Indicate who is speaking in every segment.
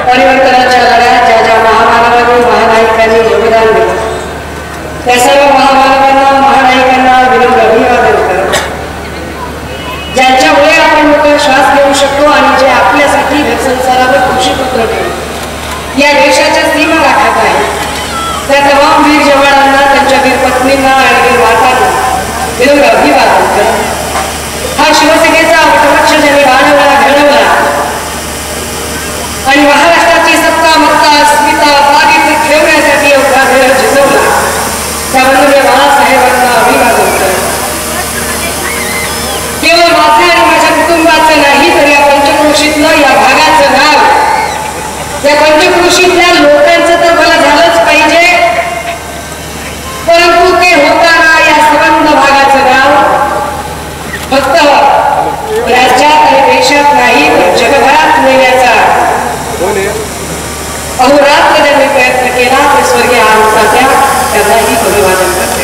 Speaker 1: परिवर्तनाच्या लढ्यात ज्या ज्या महामानवांनी महानायकांनी योगदान दिलं त्या सर्व महामानवांना महानायकांना विनम्र अभिवादन करत ज्यांच्यामुळे आपण मोकळा श्वास घेऊ शकतो आणि जे आपल्यासाठी संसारावर कृषीपुत्र ठेवून या देशाच्या सीमा राखत आहेत त्या तमाम वीर जवानांना त्यांच्या वीर पत्नींना आणि वीर मातांना विनम्र अभिवादन करत हा शिवसेनेचा वटवृक्ष ज्यांनी वाढवला घडवला आणि महाराष्ट्राची सत्ता मत्ता अस्मिता बाधित ठेवण्यासाठी एवढा वेळ झिजवला त्या वंदनीय बाळासाहेबांना अभिवादन करत केवळ माझे आणि माझ्या कुटुंबाचं नाही तर या पंचक्रोशीतलं या भागाचं नाव या पंचक्रोशीतल्या लोकांचं तर मला झालंच पाहिजे परंतु ते होताना या संबंध भागाचं नाव फक्त राज्यात आणि देशात नाही तर जगभरात नेण्याचा अहोरात्र ज्यांनी प्रयत्न केला ते स्वर्गीय आमतात्या त्यांनाही अभिवादन करते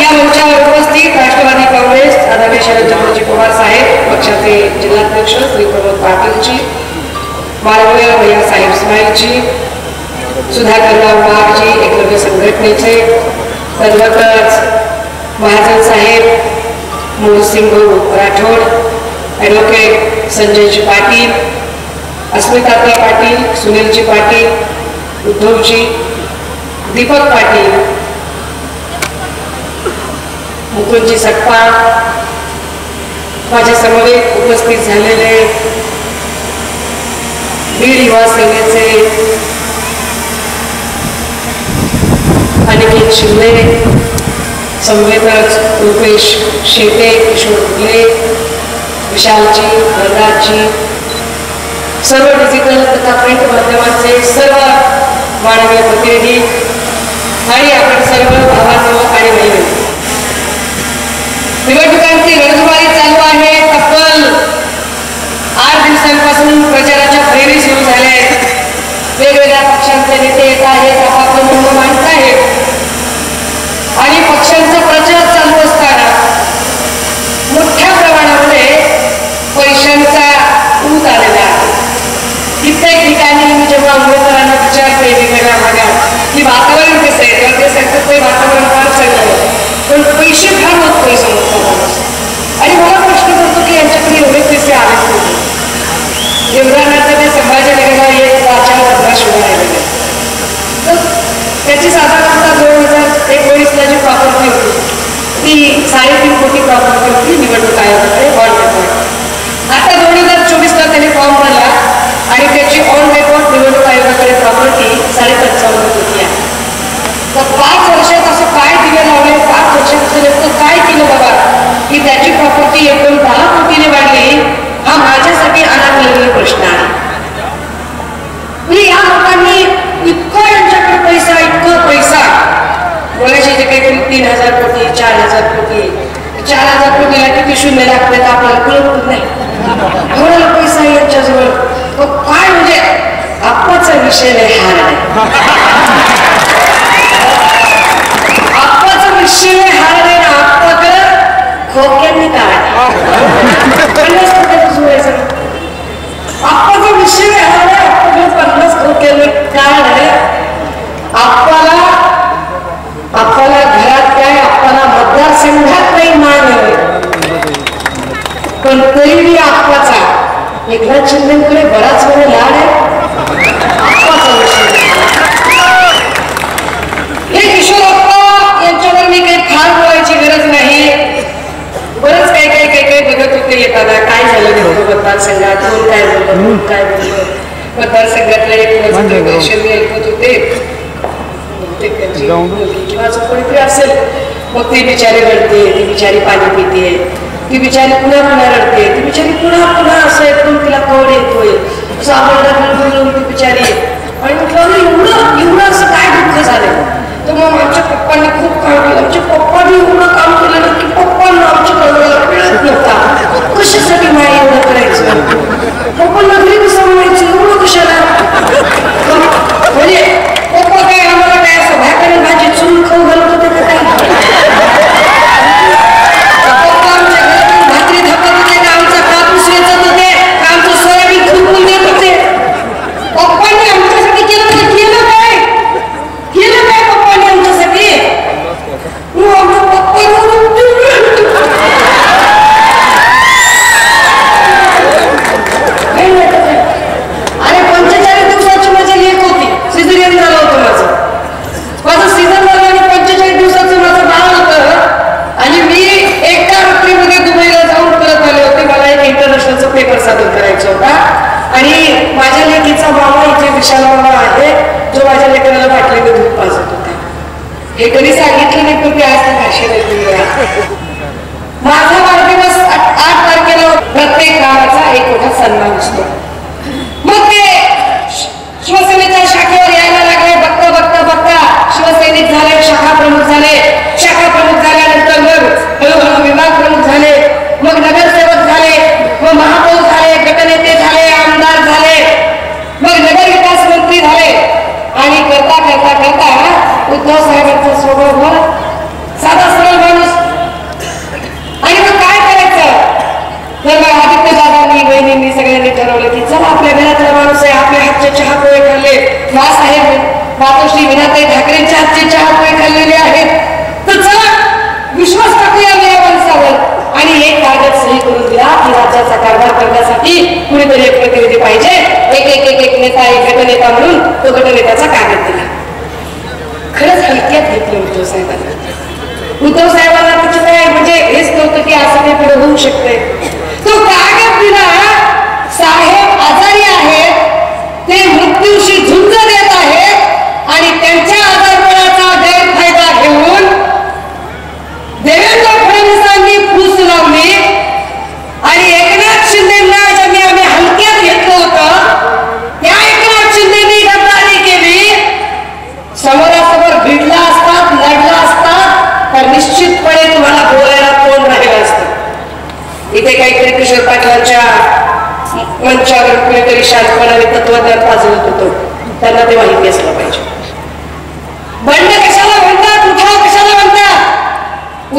Speaker 1: या मंचावर उपस्थित राष्ट्रवादी काँग्रेस आदरणीय शरदचंद्रजी पवार साहेब पक्षाचे जिल्हाध्यक्ष श्री प्रमोद पाटीलजी माळवया भैयासाहेब स्माईलजी सुधाकरराव वाघजी एकलव्य संघटनेचे तद्वतच महाजन साहेब मोहसिंग राठोड ॲडव्होकेट संजयजी पाटील अस्मिताताई पाटील सुनीलजी पाटील उद्धवजी दीपक पाटील मुकुंदजी सटपाळ माझ्या समवेत उपस्थित झालेले बीड युवा सेनेचे अनिकेत शिंदे संवेदक रुपेश शेटे किशोर फुले विशालजी वरदाजी सर्व डिजिटल तथा प्रिंट माध्यमाचे सर्व मानवीय प्रतिनिधी आणि आपण सर्व भावांनो आणि बहिणी निवडणुकांची रणधुमाळी चालू आहे तब्बल 8 दिवसांपासून प्रचाराच्या फेरी सुरू झाल्या आहेत वेगवेगळ्या पक्षांचे नेते येत आहेत आपापलं म्हणणं मांडत आहेत आणि पक्षांचा प्रचार चालू असताना मोठ्या प्रमाणामध्ये पैशांचा ऊत आलेला आहे कित्येक ठिकाणी मी जेव्हा उमेदवारांना विचारते वेगवेगळ्या भागात की वातावरण कसं आहे तेव्हा ते सांगतात ते वातावरण फार चांगलं पण पैसे फार होत पैसे आणि मला प्रश्न पडतो की यांच्याकडे एवढे पैसे आलेच नाही उदाहरणार्थ ते संभाजीनगरला एक 4 शोधा आहे तर त्याची साधारणतः 2019ला जी प्रॉपर्टी होती ती 3.5 कोटी प्रॉपर्टी होती निवडणूक आयोगाकडे ऑन रेकॉर्ड आता 2024ला त्याने फॉर्म भरला आणि त्याची ऑन रेकॉर्ड निवडणूक आयोगाकडे प्रॉपर्टी 55.5 कोटी आहे तर 5 वर्षात असं काय दिलं लावले 5 वर्षात नेमकं काय केलं बाबा की त्याची प्रॉपर्टी एकदम 10 कोटीने वाढली हा माझ्यासाठी अनाकलनीय प्रश्न आहे या लोकांनी इतकं यांच्याकडे पैसा इतका पैसा बोलायचे जे काही 3,000 कोटी 4,000 कोटी 4,000 कोटीला किती शून्य लागते तर आपल्याला कळत नाही एवढा पैसा यांच्याजवळ तो काय म्हणजे आप्पाचा विषय नाही हा नाही आप्पाचा विषय हा नाही ना आप्पाकडे खोक्यांनी काय आप्पाचा विषय हा नाही आप्पाकडे 50 खोक्यांनी काय आहे आपल्याला घरात काय आपल्याला मतदारसंघात नाही मान आहे पण तरीही आप्पाचा एकनाथ शिंदेकडे बराच वेळ लाड आहे आप्पाचा विषय हे किशोरप्पा यांच्यावर मी काही फार बोलायची गरज नाही बरंच काही बघत होते येताना काय झालं नेमकं मतदारसंघात कोण काय बोललं काय बोललं मतदारसंघातल्या एक भाषण ऐकत होते किंवा असं कोणीतरी असेल मग ती बिचारी रडते ती बिचारी पाणी पिते ती बिचारी पुन्हा रडते ती बिचारी पुन्हा असं एकदम तिला कळ येतोय असं आवडलं ती बिचारी आणि म्हटलं एवढं असं काय दुःख झालं तर मग आमच्या पप्पांनी खूप काम केलं आमच्या पप्पांनी एवढं काम केलं ना की पप्पांना आमच्या कळवायला मिळत नव्हता कशासाठी माय एवढं करायचं पप्पांना घरी कसं म्हणायचं एवढं कशाला म्हणजे पप्पा काय आम्हाला काय असं भाकरी भाजी चून खाऊ घालत होते का काय पप्पा आमच्या घरातून ठरवलं की चला आपल्या घरातला माणूस आहे, आपल्या हातचे चहा पोहे खाल्ले, मासाहेब मातोश्री विनाताई ठाकरेंच्या हातचे चहा पोहे खाल्लेले आहेत, तर चला विश्वास टाकूया या माणसावर आणि एक कागद सही करून दिला की राज्याचा कारभार करण्यासाठी कुणीतरी एक प्रतिनिधी पाहिजे. एक नेता, एक गटनेता म्हणून तो गटनेत्याचा कागद दिला. खरंच हलक्यात घेतलं उद्धव साहेबांना. उद्धव साहेबांना त्याचं काय म्हणजे हेच नव्हतं की असं काही पुढे होऊ शकते. तो कागद दिला, साहेब आजारी आहेत, ते मृत्यूशी झुंज देत आहेत आणि त्यांच्या आजारपणाचा गैरफायदा घेऊन देवेंद्र फडणवीसांनी फूस लावली आणि एकनाथ शिंदेना ज्यांनी आम्ही हलक्यात घेतलं होतं त्या एकनाथ शिंदेनी गद्दारी केली. समोरासमोर भिडला असतात, लढला असतात तर निश्चितपणे तुम्हाला बोलायला तोंड राहिलं असतं. इथे काहीतरी किशोर पाटलांच्या मंचावर कुणीतरी शांतपणाने तत्वज्ञान पाजवत होतो, त्यांना ते माहिती असलं पाहिजे. बंड कशाला म्हणतात, उठाव कशाला म्हणतात.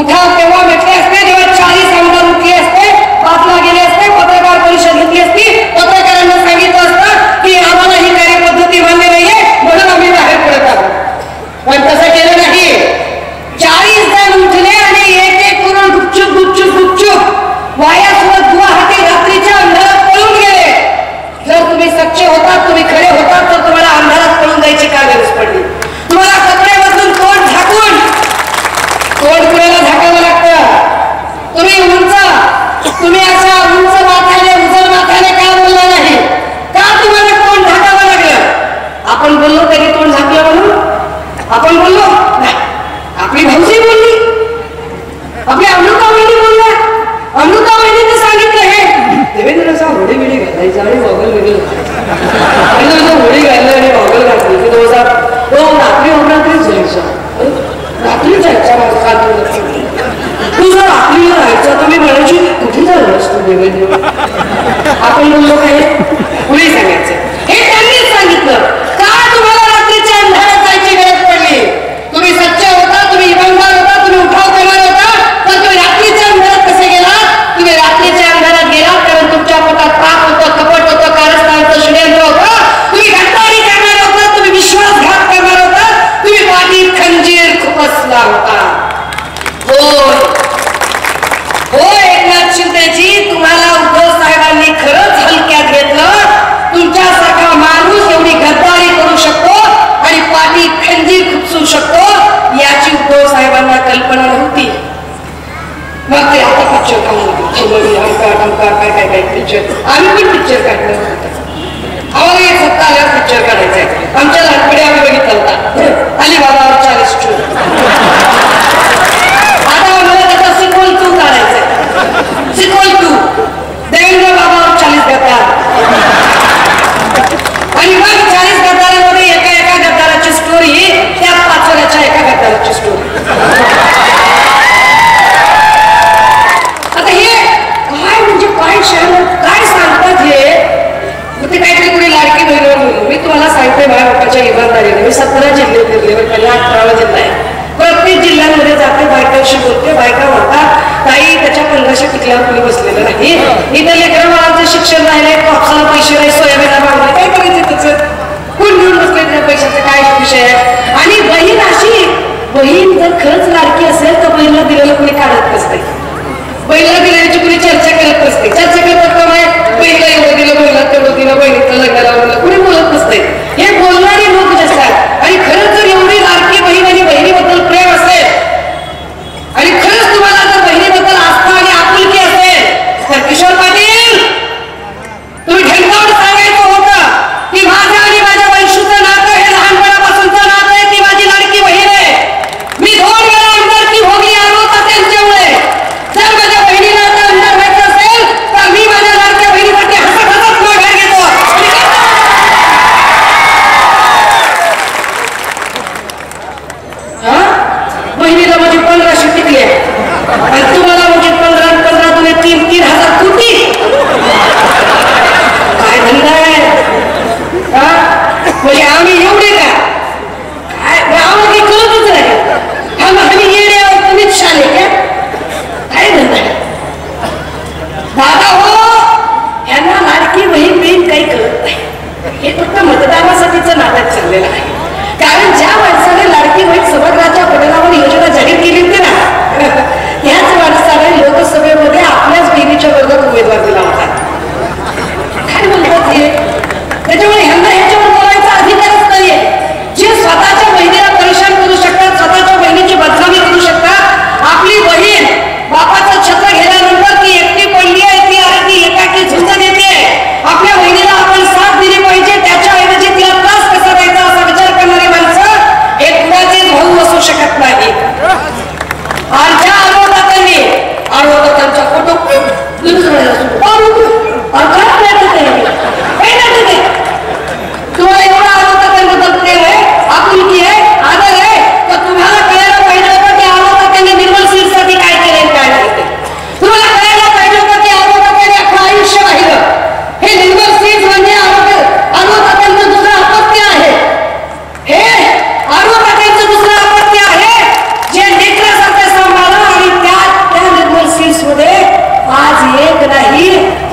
Speaker 1: उठाव तेव्हा म्हटले असते जेव्हा 40 आमदार उठले असते, 5 ला गेले असते, पत्रकार परिषद घेतली असती, पत्रकारांना सांगितलं असतं की आम्हाला ही कार्यपद्धती मान्य नाहीये म्हणून आम्ही बाहेर पडत आहोत. पण तसं केलं नाही. 40 जण उठले आणि एक करून गुपचूप वायासोबत गुवाहाटी रात्रीच्या अंधारात पळून गेले. जर तुम्ही सच्चे होतात, तुम्ही खरे होतात तर तुम्हाला अंधारात पळून जायची काय गरज पडली. तुम्हाला कपडे बदलून तोंड झाकून तोंड कुणाला झाकावं लागतं. तुम्ही अशा उंच माथ्याने उजळ माथ्याने का बोलला नाही, का तुम्हाला तोंड झाकावं लागलं. आपण बोललो तरी तोंड झाकलं म्हणून आपण बोललो नाही. आपली भाऊजी बोलली, आपली अमृता वहिनी बोलल्या. अमृता वहिनीने सांगितलं हे देवेंद्रचा होडी बिडी घालायचा आणि गॉगल बिगल होडी घालला आणि गॉगल घातली की रात्री जायचा तू जर रात्रीला राहायचा तुम्ही म्हणायची कुठे झालं असतो देवेंद्र. आपण बोललो काय पुढे सांगायचं हे त्यांनीच सांगितलं. का तुम्हाला रात्रीच्या अंधारात जायची गरज पडली. तुम्ही सच्चे होता, तुम्ही इमानदार होता, तुम्ही उठाव करणार होता, तर तुम्ही रात्रीच्या अंधारात कसे गेलात. तुम्ही रात्रीच्या अंधारात गेलात कारण तुमच्या पोटात पाप होतं, कपट होतं, कारस्थानचं षडयंत्र होतं. तुम्ही गद्दारी करणार होता, तुम्ही विश्वासघात करणार होता, तुम्ही पाठीत खंजीर खुपसला होता. हो एकनाथ शिंदेजी, तुम्हाला उद्धव साहेबांनी खरंच हलक्यात घेतलं. तुमच्यासारखा माणूस एवढी गद्दारी करू शकतो आणि पाठीत खंजीर खुपसू शकतो याची उद्धव साहेबांना कल्पना नव्हती. मग ते आता पिक्चर काय पिक्चर आम्ही पण पिक्चर काढलं होतं. आम्हाला एक सत्ता आल्यावर पिक्चर काढायचा आहे. आमच्या लहानपणी आम्ही बघितला होता अलिबाबा 40 चोर. आता आम्हाला त्याचा सिक्वल 2 काढायचा आहे. सिक्वल 2 देवेंद्र बाबावर 40 गद्दार आणि मग 40 गद्दारांमध्ये एका गद्दाराची स्टोरी त्या पाचोऱ्याच्या एका गद्दाराची स्टोरी. आता हे काय म्हणजे काय सांगतात हे. ते काहीतरी कुणी लाडकी बहिणीवर बोलू. मी तुम्हाला सांगते माझ्या बापाच्या इमानदारीने मी 17 जिल्हे फिरले, पण पहिला 18वा जिल्हा आहे. प्रत्येक जिल्ह्यांमध्ये जाते, बायकांशी बोलते. बायका म्हणतात ताई त्याच्या 1500 टिकल्यावर कुणी बसलेलं नाही. इथे लेकरं बाळांचं शिक्षण राहिले, कापसाला पैसे नाही, सोयाबीनला मागले, काय करायचं त्याचं. कोण घेऊन बसले त्या पैशाचा काय विषय आहे. आणि बहीण जर खरंच लाडकी असेल तर बहिणीला दिलेलं कुणी काढत नसते. बहिणीला दिल्याची कुणी चर्चा करत नसते. चर्चा करतात का नाही, बहिणीला एवढं दिलं, बहिणीला तेवढं दिलं, बहिणीचं लग्नाला बोललं, कुणी बोलत नसते. हे बोलणारे लोक जे असतात. आणि खरंच जर एवढी लाडकी बहीण आणि बहिणीबद्दल प्रेम असेल आणि खरंच तुम्हाला जर बहिणीबद्दल आस्था आणि आपुलकी असेल तर किशोर पाटील तुम्ही ढेंगावून सांगायचं होतं की माझ्या आणि माझ्या वैशूचं नातं हे लहानपणापासूनचं नातं आहे. ती माझी लाडकी बहीण आहे. मी 2 वेळा आमदारकी भोगली आलो तर त्यांच्यामुळे. जर माझ्या बहिणीला आता आमदार व्हायचं असेल तर मी माझ्या लाडक्या बहिणीसाठी हसत माघार घेतो.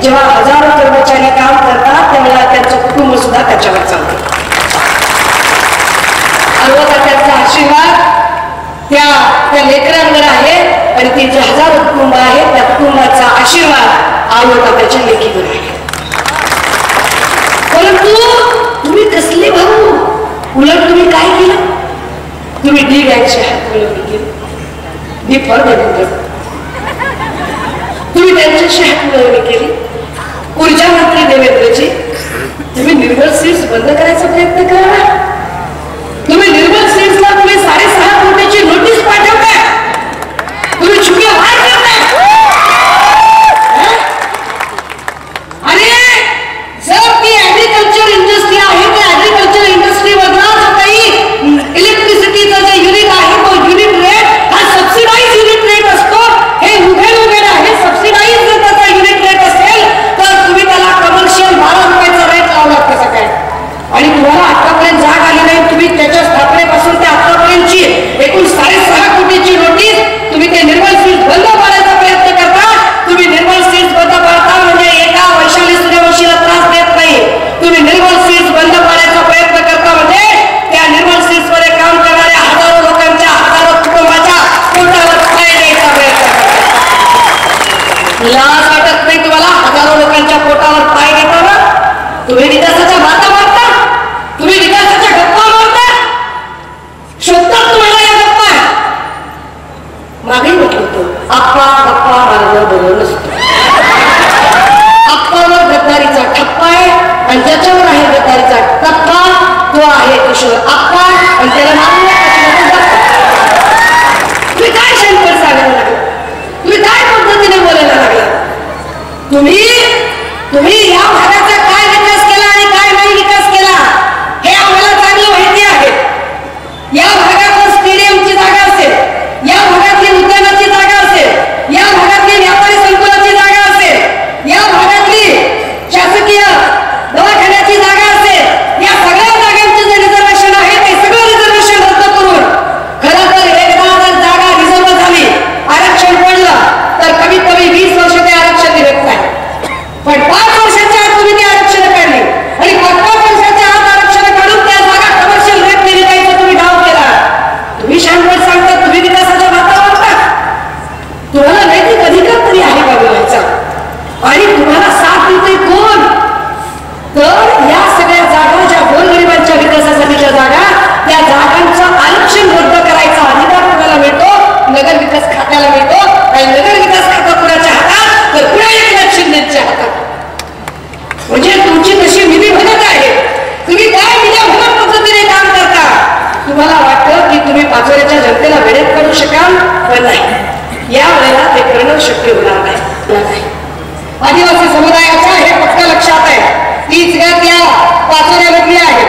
Speaker 1: जेव्हा हजारो कर्मचारी काम करतात त्यावेळेला त्यांचं कुटुंब सुद्धा त्याच्यावर चालतं. त्यांचा आशीर्वाद त्या लेकरांवर आहे आणि ते जे हजारो कुटुंब आहेत त्या कुटुंबाचा आशीर्वाद आवडता त्याच्या लेखीवर आहे. परंतु तुम्ही कसले भाऊ, उलट तुम्ही काय केलं? तुम्ही डी गँगची हात मिळवणी केली. D for Devendra. तुम्ही त्यांच्याशी हात मिळवणी केली. ऊर्जा मंत्री देवेंद्रजी, तुम्ही निर्मल सीट्स बंद करायचा प्रयत्न करा. तुम्ही निर्मल सीट्सला तुम्ही 6.5 कोटीची नोटीस पाठवताय. तुम्ही चुकी वाढ करताय. अरे जर ती ऍग्रिकल्चर इंडस्ट्री आहे त्या ऍग्रिकल्चर इंडस्ट्री मधला जो काही इलेक्ट्रिसिटीचा जे युनिट आहे तो युनिट रेट हा सबसिडाइज युनिट रेट असतो. हे उघड आहे. सबसिडाइज जर त्याचा युनिट रेट असेल तर तुम्ही त्याला कमर्शियल 12 रुपयाचा रेट लावला कसं काय? आणि तुम्हाला आतापर्यंत जाग आली नाही. तुम्ही त्याच्या स्थापनेपासून ते आतापर्यंतची एकूण 6.5 कोटीची नोटीस तुम्ही ते निर्मल सीट्स बंद पाडायचा प्रयत्न करता. तुम्ही निर्मल सीट्स बंद पाडता म्हणजे एका वैशाली सूर्यवंशीला त्रास देत नाही. तुम्ही निर्मल सीट्स बंद पाडायचा प्रयत्न करता म्हणजे त्या निर्मल सीट्स मध्ये काम करणाऱ्या हजारो लोकांच्या हजारो कुटुंबाच्या पोटावर पाय द्यायचा प्रयत्न करता. लाज वाटत नाही तुम्हाला? हजारो लोकांच्या पोटावर पाय देताना तुम्ही विकासाच्या बाता मारता. तुम्ही विकासाच्या गप्पा मारता. शोधतात तुम्हाला या गप्पा. मागे म्हटलं होतं आप्पा गप्पा मारणं बरं नसतं. आप्पावर गद्दारीचा ठप्पा आहे आणि ज्याच्यावर आहे गद्दारीचा टप्पा तो आहे किशोर आप्पा आणि त्याला मारूया. तुम्ही काय शंकर सांगायला लागला? तुम्ही काय पद्धतीने बोलायला लागला? तुम्ही या भागाचा काय विकास केला आणि काय नाही विकास केला हे आम्हाला चांगलं माहिती आहे. या भागात स्टेडियमची जागा असेल, या भागातली उद्यानाची जागा असेल, या भागातली व्यापारी संकुलाची जागा असेल, या भागातली शासकीय दवाखान्याची जागा असेल, या सगळ्या जागांचे जे रिझर्वेशन आहे ते सगळं रिझर्वेशन रद्द करून खरं तर एकदा जर जागा रिझर्व झाली, आरक्षण पडलं तर कमीत कमी 20 वर्ष ते आरक्षण निघत नाही. पण 5 वर्षाच्या आत तुम्ही ते आरक्षण काढली आणि 5 वर्षाच्या आत आरक्षण काढून त्या जागा कमर्शियल रेट ने विकायचा तुम्ही डाव केला. तुम्ही शांतपणे सांगता तुम्ही विकासाच्या वातावरणात तुम्हाला नैतिक अधिकार तरी आहे का बोलायचा? आणि तुम्हाला साथ देते कोण? तर या सगळ्या जागा ज्या गोरगरिबांच्या विकासासाठीच्या जागा त्या जागांचं आरक्षण रद्द करायचा अधिकार तुम्हाला मिळतो, नगर विकास खात्याला मिळतो. आणि नगर विकास खातं कुणाच्या हातात? तर पुन्हा एकनाथ शिंदेच्या हातात. म्हणजे तुमची तशी विधी म्हणत आहे. तुम्ही काय विधी म्हणत पद्धतीने काम करता? तुम्हाला वाटतं की तुम्ही पाचोऱ्याच्या जनतेला वेळेत करू शकाल, पण नाही. या वेळेला ते करणं शक्य होणार नाही. आदिवासी समुदायाच्या हे पक्का लक्षात आहे. तीच गत या पाचोऱ्यामधली आहे.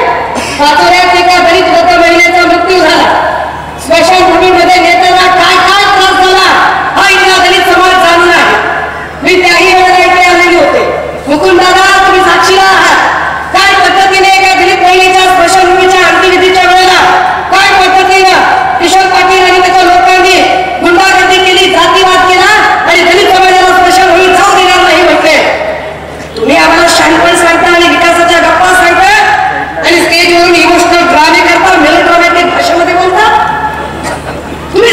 Speaker 1: पाचोऱ्यात एका दलित वृद्ध महिलेचा मृत्यू झाला. स्मशानभूमीमध्ये नेताना काय काय त्रास झाला हा इथला दलित समाज जाणून आहे. मी त्याही वेळेला इथे आलेले होते. मुकुंदादा तुम्ही साक्षीला आहात. काय पद्धतीने एका दलित महिलेच्या स्मशानभूमीच्या अंत्यविधीच्या वेळेला काय पद्धतीनं किशोर पाटील आणि त्याच्या लोकांनी गुंडागर्दी केली, जातीवाद केला आणि दलित समाजाला स्मशानभूमी जाऊ देणार नाही म्हटले. तुम्ही आम्हाला शांतपणे सांगता आणि विकासाच्या गप्पा सांगता आणि स्टेजवरून इमोशनल ड्रामे करता, मेलोड्रामॅटिक भाषेमध्ये बोलता. तुम्ही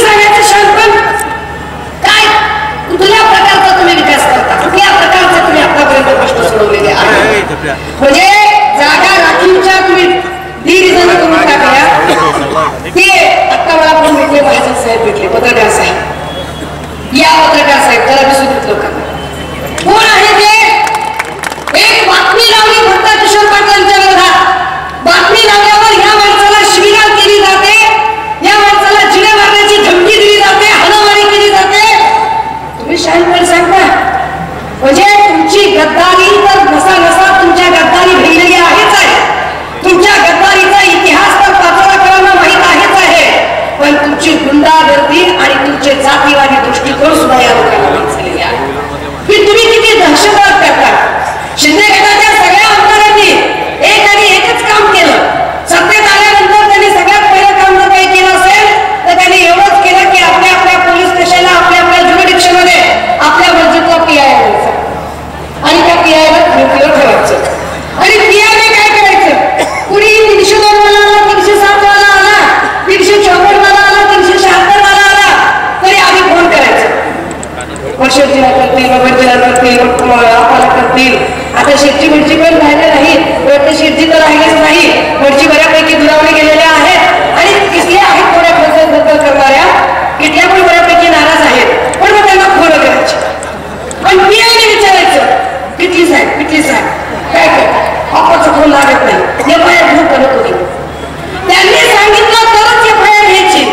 Speaker 1: भटजी पण राहिले नाही, वरती शिरजी तर राहिलेच नाही, भटजी बऱ्यापैकी दुरावले गेलेल्या आहेत आणि किसल्या आहेत थोड्या बद्दल करणाऱ्या, कितल्या पण बऱ्यापैकी नाराज आहेत. पण मग त्यांना खोरं करायचे. पण मी आणि विचारायचं कितली साहेब काय करतात, आपणचं फोन लागत नाही, एफआयआर घेऊन करत होती. त्यांनी सांगितलं तरच एफआयआर घ्यायची,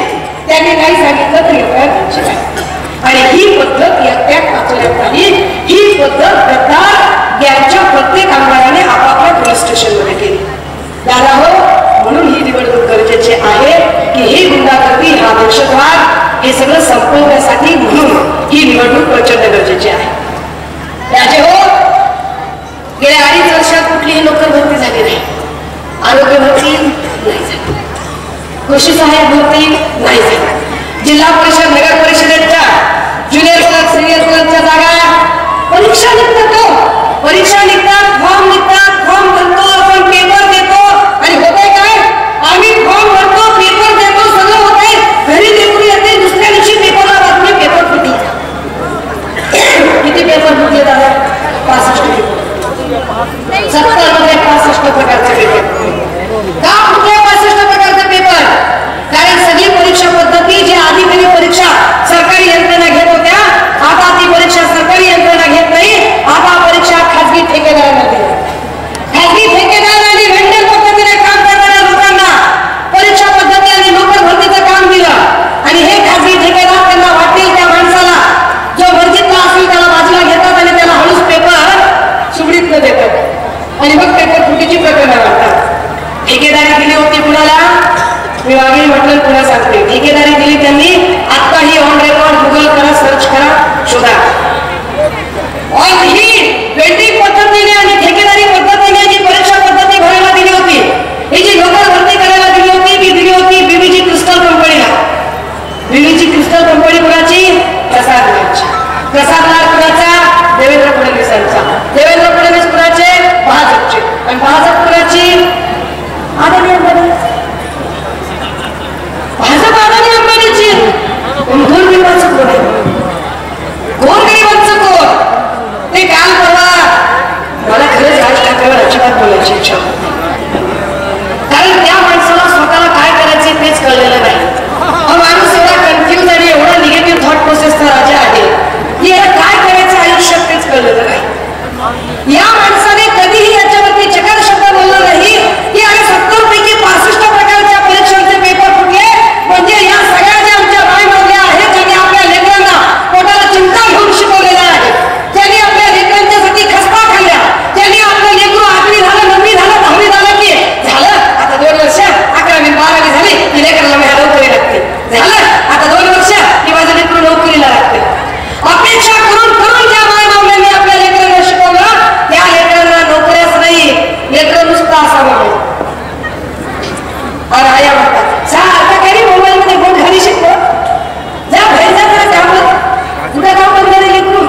Speaker 1: त्यांनी नाही सांगितलं तर एफआयआर घ्यायची नाही. आणि ही पद्धत त्या पाचोऱ्याखाली, ही पद्धत प्रकार यांच्या प्रत्येक आमदाराने आपापल्या पोलीस स्टेशनमध्ये केली. दादा हो, म्हणून ही निवडणूक गरजेची आहे की ही गुंडागर्दी, हा दहशतवाद, हे सगळं संपवण्यासाठी म्हणून ही निवडणूक प्रचंड गरजेची आहे. राजे हो, गेल्या 2.5 वर्षात कुठलीही नोकर भरती झाली नाही. आरोग्य भरती नाही झाली, कृषी सहाय्यक भरती नाही झाली, जिल्हा परिषद नगर परिषदेच्या ज्युनियर क्लर्क सिनियर क्लर्कच्या जागा परीक्षा निघतात, परीक्षा निघतात, फॉर्म निघतात, फॉर्म भरतो आपण, पेपर देतो आणि होतंय काय, आम्ही फॉर्म भरतो, पेपर देतो, सगळं होतंय, घरी लेकरू येते, दुसऱ्या दिवशी पेपरला बातमी पेपर फुटली. किती पेपर फुटले दादा? 65 पेपर. 70 मध्ये 65 प्रकारचे पेपर. का फुटले 65 प्रकारचे पेपर? कारण सगळी परीक्षा पद्धती जी आधी तरी परीक्षा सरकारी यंत्रणा घेत होत्या, आता ती परीक्षा सरकारी यंत्रणा घेत नाही, आता परीक्षा खासगी ठेकेदारांना दिली. खासगी ठेकेदारांनी व्हेंडर पद्धतीने काम करणाऱ्या लोकांना परीक्षा पद्धती आणि नोकर भरतीचं काम दिलं आणि हे खासगी ठेकेदार त्यांना वाटेल त्या माणसाला जो वर्जितला असेल त्याला बाजूला घेतात आणि त्याला हळूच पेपर सुबडीत न देतात आणि मग पेपर फुटीची प्रकरणं वाटतात. ठेकेदारी दिली होती कुणाला? मी मागे म्हटलं पुन्हा सांगते, ठेकेदारी दिली त्यांनी, आत्ताही ऑन रेकॉर्ड गुगल करा, सर्च करा, शोधा. और ही वेल्डिंग पद्धतीने आणि ठेकेदारी पद्धतीने जी परीक्षा पद्धती भरायला दिली होती, ही जी नोकर भरती करायला दिली होती, ती दिली होती बीबीजी क्रिस्टल कंपनीला. बीबीजी क्रिस्टल कंपनी कुणाची? प्रसाद लाडची. प्रसाद लाड कुणाचा? देवेंद्र फडणवीसांचा. देवेंद्र फडणवीस कुणाचे? भाजपचे. आणि भाजप कुणाची? आदरणीय अंबानी. भाजप आदरणीय अंबानीची. गोरगरिबांचं कोण आहे? गोरगरिबांचं कोण? ते काल परवा, मला खरंच राज ठाकरेवर अजिबात बोलायची इच्छा होती, कारण त्या माणसाला स्वतःला काय करायचे तेच कळलेलं नाही. हा माणूस एवढा कन्फ्युज आणि एवढा निगेटिव्ह थॉट प्रोसेसचा राजा आहे की याला काय करायचं आयुष्यात तेच कळलेलं नाही. या माणसाने कधीही याच्यावरती चकार शब्द बोलला नाही की अरे 70 पैकी 65 प्रकारच्या परीक्षांचे पेपर फुटले, म्हणजे या सगळ्या ज्या आमच्या बायमावल्या आहेत ज्यांनी आपल्या लेकरांना पोटाला चिंता घेऊन शिकवलेला आहे, ज्यांनी आपल्या लेकरांच्यासाठी खस्ता खाल्ल्या, ज्यांनी आपलं लेकरू 8वी झालं, 9वी झालं, 10वी झालं की झालं आता 2 वर्ष 11वी 12वी झाली की लेकराला माझ्या नोकरी लागते, झालं आता 2 वर्ष की माझं लेकरू नोकरीला लागते. अपेक्षा करून करून ज्या बायमावल्यांनी आपल्या लेकरांना शिकवलं, त्या लेकरांना नोकऱ्याच नाही, लेकरं नुसतं असावं. और आया म्हणतात आता काही मोबाईल मध्ये कोण घरी शिकतो, जा बाहेर जा, जरा काम कुठं काम बंद झाले लेकरू,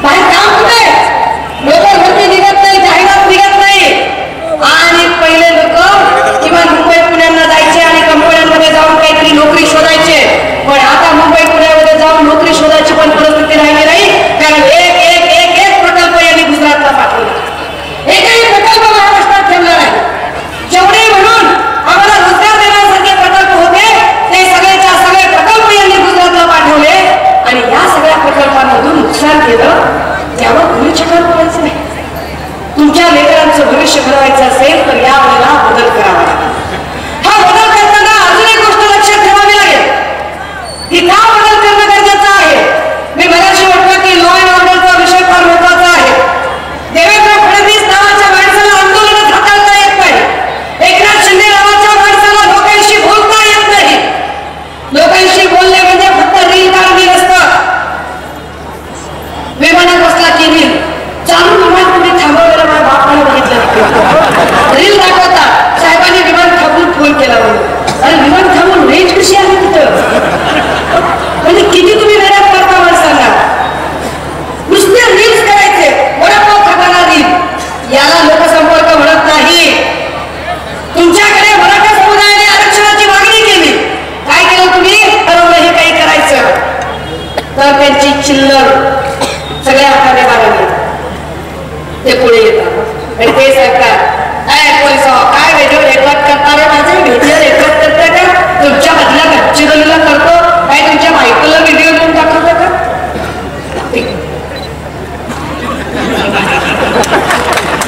Speaker 1: बाहेर काम कुठे, नोकर भरती निघत नाही, जाहिरात निघत नाही. आणि पहिले लोक किंवा मुंबई पुण्यांना जायचे आणि कंपन्यांमध्ये जाऊन काहीतरी नोकरी शोधायचे, पण आता मुंबई पुण्यामध्ये जाऊन नोकरी शोधायची पण परिस्थिती राहिली नाही, कारण एक एक एक एक प्रकल्प यांनी गुजरातला पाठवला, एकही प्रकल्प महाराष्ट्रात ठेवला नाही. जेवढे म्हणून आम्हाला रोजगार देण्यासारखे प्रकल्प होते ते सगळेच्या सगळे प्रकल्प यांनी गुजरातला पाठवले आणि या सगळ्या प्रकल्पांमधून नुकसान केलं, त्यावर कोणी चकार बोलायचं नाही. तुमच्या लेकरांचं भविष्य घडवायचं असेल तर यावेळेला बदल करावा लागेल. हा बदल करताना अजून एक गोष्ट लक्षात ठेवावी लागेल की का बदल करणं गरजेचं आहे. मी मगाशी म्हटलं की लॉ अँड ऑर्डरचा विषय फार महत्वाचा आहे. देवेंद्र फडणवीस नावाच्या माणसाला आंदोलन हाताळता येत नाही, एकनाथ शिंदे नावाच्या माणसाला लोकांशी बोलता येत नाही. लोकांशी बोलणे म्हणजे फक्त रील काढणे नसतं. विमानात बसला की रील चालू विमान तुम्ही थांबवलेलं माझ्या बापाने बघितलं, रील दाखवतात साहेबांनी विमान थांबून फोन केला म्हणून. अरे विमान थांबून रेंज कशी आहे तिथं, म्हणजे किती तुम्ही वेळात करता माणसांना. नुसते रील्स करायचे, वडापाव खाताना रील, याला लोकसंपर्क म्हणत नाही. तुमच्याकडे मराठा समुदायाने आरक्षणाची मागणी केली, काय केलं तुम्ही? ठरवलं हे काही करायचं तर त्यांची चिल्लर सगळ्या हाताने बाळगली, ते पुढे येतात. आणि ते सरकार काय पोलिस काय व्हिडिओ रेकॉर्ड करता रे माझे व्हिडिओ रेकॉर्ड करता का तुमच्या बदल्या गच्चीला करतो काय तुमच्या बायकोला व्हिडिओ घेऊन दाखवतो का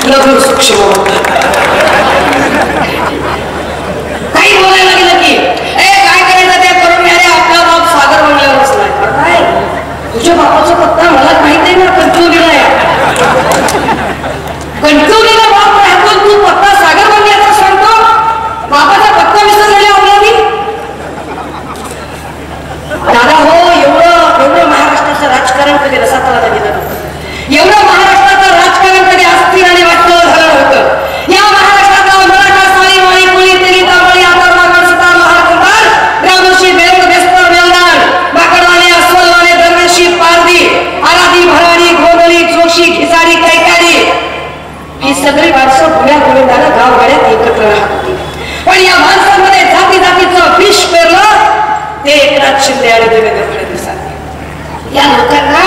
Speaker 1: लघु सूक्ष्म काही बोलायला लागलं की काय करायचं ते करून घ्या आपला बाप सागर बनल्यावर बसलाय काय तुझ्या बापाचा पत्ता मला माहित आहे ना कंट्रोलीला बाप राहतो तू पत्ता सागर बनल्याचा सांगतो बाबाचा पत्ता विसरलेला आवडला मी दादा हो एवढं महाराष्ट्राचं राजकारण कधी रसातला गेलं एवढं महाराष्ट्राचं राजकारण कधी अस्थिर आणि वाटलं झालं होतं या महाराष्ट्राचा मराठा साळी माळी कोळी तेली तांबळी आधार मागण सुद्धा महाकुंभार ग्रामशी बेरोड बेस्तर मेलदार बाकडवाने अस्वलवाने दरवेशी पारदी आराधी भराडी घोगली जोशी खिसारी कैकाडी ही सगळी माणसं पुण्या गोविंदाला गावगाड्यात एकत्र राहत होती पण या माणसांमध्ये जाती जातीचं विष पेरलं ते एकनाथ शिंदे आणि देवेंद्र फडणवीस या लोकांना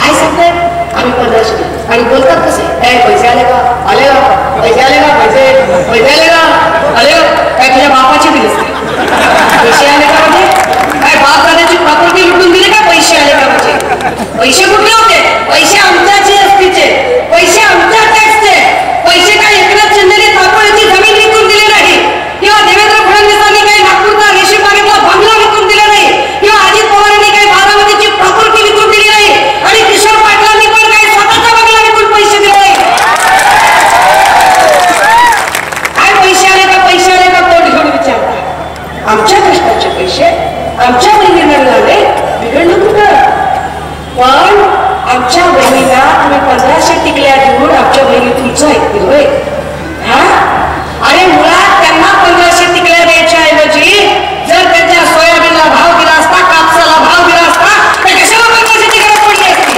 Speaker 1: काय सांगतात आम्ही 1500 आणि बोलतात कसे काय पैसे आले का आले का पैसे आले का पैसे आले का आले काय तुझ्या बापाची दिलीस पैसे आले का म्हणजे काय बाप दादाची प्रॉपर्टी लुटून दिली का पैसे आले का म्हणजे पैसे कुठले होते पैसे आमच्या जीएसटीचे पैसे आमच्या टॅक्सचे पैसे काय एकनाथ शिंदेने तापोळीची जमीन विकून दिली नाही किंवा देवेंद्र फडणवीसांनी काही नागपूरचा रेशीम बागेतला बंगला विकून दिला नाही किंवा अजित पवारांनी काही बारामतीची प्रॉपर्टी विकून दिली नाही आणि किशोर पाटलांनी पण काही स्वतःचा बंगला विकून पैसे दिले नाही काय पैसे आले का कोण घेऊन विचारता आमच्या कष्टाचे पैसे आमच्या बहिणीला लागले बिघडलं कुठं पण आमच्या बहिणीला तुम्ही 1500 टिकल्या देऊन आमच्या बहिणी तुमचं ऐकतील होय हा अरे मुळात त्यांना 1500 टिकल्या द्यायच्या ऐवजी जर त्यांच्या सोयाबीनला भाव दिला असता कापसाला भाव दिला असता तर कशाला 1500 टिकल्या पडली असती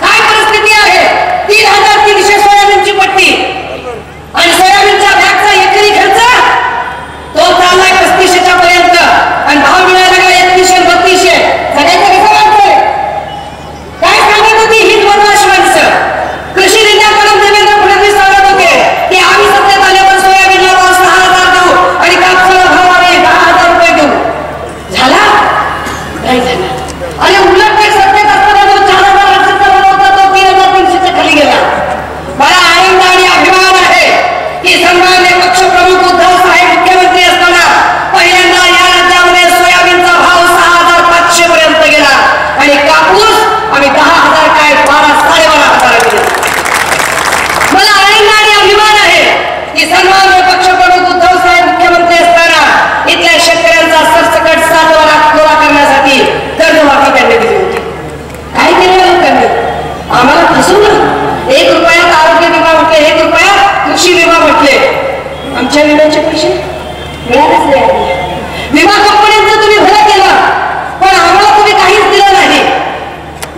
Speaker 1: काय परिस्थिती आहे 3300 सोयाबीनची पट्टी आणि सोयाबीनच्या बॅगचा एकरी खर्च तो चाललाय 3500च्या पर्यंत आणि भाव मिळायला लागला 3100 सगळ्यांचं कसं वाटतंय काय सांगत होती ही बदमाश माणसं कृषी विद्यापीठात देवेंद्र फडणवीस सांगत होते की आम्ही सत्तेत आल्यावर सोयाबीनला भाव 6000 देऊ आणि कापसाला भाव आम्ही 10,000 रुपये देऊ झाला नाही झाला अरे उलट काही सत्तेत असताना जो 4,800चा होता तो 3,300च्या खाली गेला मला आनंद आणि अभिमान आहे की सन्माननीय पक्षप्रमुख उद्धव साहेब मुख्यमंत्री असताना पहिल्यांदा या राज्यामध्ये सोयाबीनचा भाव 6,500 पर्यंत गेला आणि कापूस आम्ही 10,000 काय 12,500 दिला मला आनंद आणि अभिमान आहे की सन्माननीय पक्षप्रमुख उद्धव साहेब मुख्यमंत्री असताना इथल्या शेतकऱ्यांचा सरसकट 7 लाख गोळा करण्यासाठी कर्जमाफी त्यांनी दिली होती काय केलं लोकांनी आम्हाला फसवलं 1 रुपयात आरोग्य विमा म्हटले 1 रुपयात कृषी विमा म्हटले आमच्या विम्याचे पैसे मिळालेच नाही विमा कंपन्यांचं तुम्ही भलं केलं पण आम्हाला तुम्ही काहीच दिलं नाही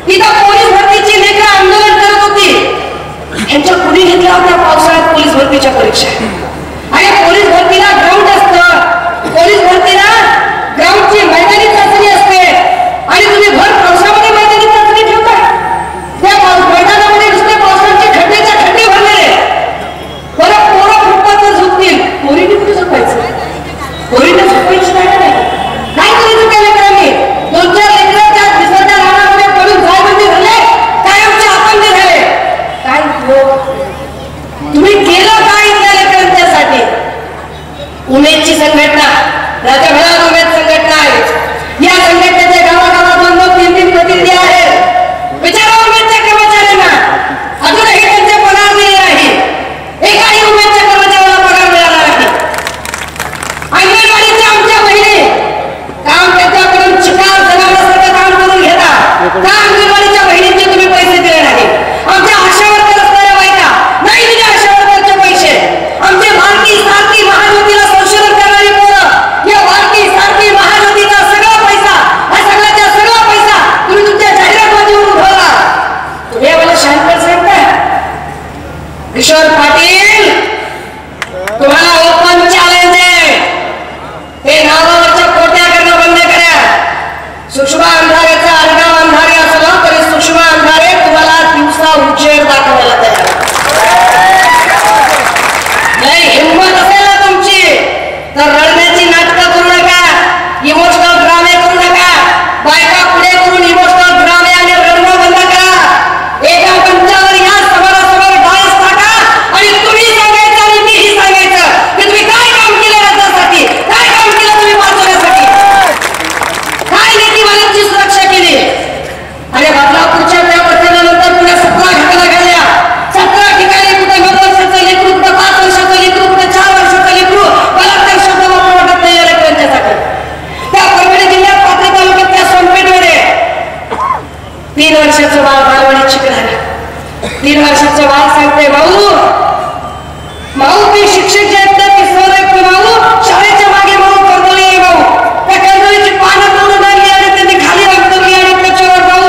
Speaker 1: तिथं पोलीस भरतीची लेकरं आंदोलन करत होती ह्यांच्या कुणी घेतल्या होत्या पावसाळ्यात पोलीस भरतीच्या परीक्षा आणि पोलीस भरतीला ग्राउंड असतं पोलीस भरतीला ग्राउंडची मैदानी चाचणी असते आणि तुम्ही भर पावसामध्ये मैदानी चाचणी ठेवता त्या मैदानामध्ये नुसते पावसाचे खड्डेच्या खड्डे भरलेले बरं पोरं फुटपाथवर झोपतील पोरीने कुठे झोपायचं पोरीने झोपायची नाही काय करायचं त्या लेकरांनी 2-4 लेकरं त्या दिवसाच्या रानामध्ये पडून जायबंदी झाले काय आमचे अपंग झाले काय तुम्ही केलं काय त्या लेकरांच्यासाठी उमेदची संघटना राज्यभरात उमेद संघटना आहे या संघटनेचे गावागावात 2-2-3-3 प्रतिनिधी आहेत विचारा उमेदच्या कर्मचाऱ्यांना अजूनही त्यांचे पगार दिले नाही एकाही उमेदच्या कर्मचाऱ्याला पगार मिळाला नाही अंगणवाडीच्या आमच्या बहिणी काम त्यांच्याकडून चिकार जनावरांसारखं काम करून घेता का अंगणवाडीच्या बहिणींचे तुम्ही पैसे दिले नाही आमच्या आशा वर्कर असणाऱ्या बायका नाही दिले आशा वर्करचे पैसे आमचे भारती सारथी महाज्योतीला संशोधन करणारी पोरं या भारती सारथी महाज्योतीचा सगळा पैसा हा सगळ्याचा सगळा पैसा तुम्ही तुमच्या जाहिरातमधून उठवला तुम्ही आम्हाला शांत सांगता किशोर पाटील तुम्हाला ओपन चॅलेंज आहे हे नावावरच्या कोट्या करणं बंद करा सुषमा अंधारेचा आडनाव अंधारे असलं तरी सुषमा अंधारे तुम्हाला दिवसा उजेड दाखवायला तयार 3 वर्षाचं बाळ सांगते, भाऊ ते शिक्षक जे आहेत ना ते सर आहेत भाऊ, शाळेच्या मागे भाऊ कर्दळी आहे भाऊ, त्या कर्दळीची पानं तोडून आणली आणि त्यांनी खाली अंतरली आणि त्याच्यावर भाऊ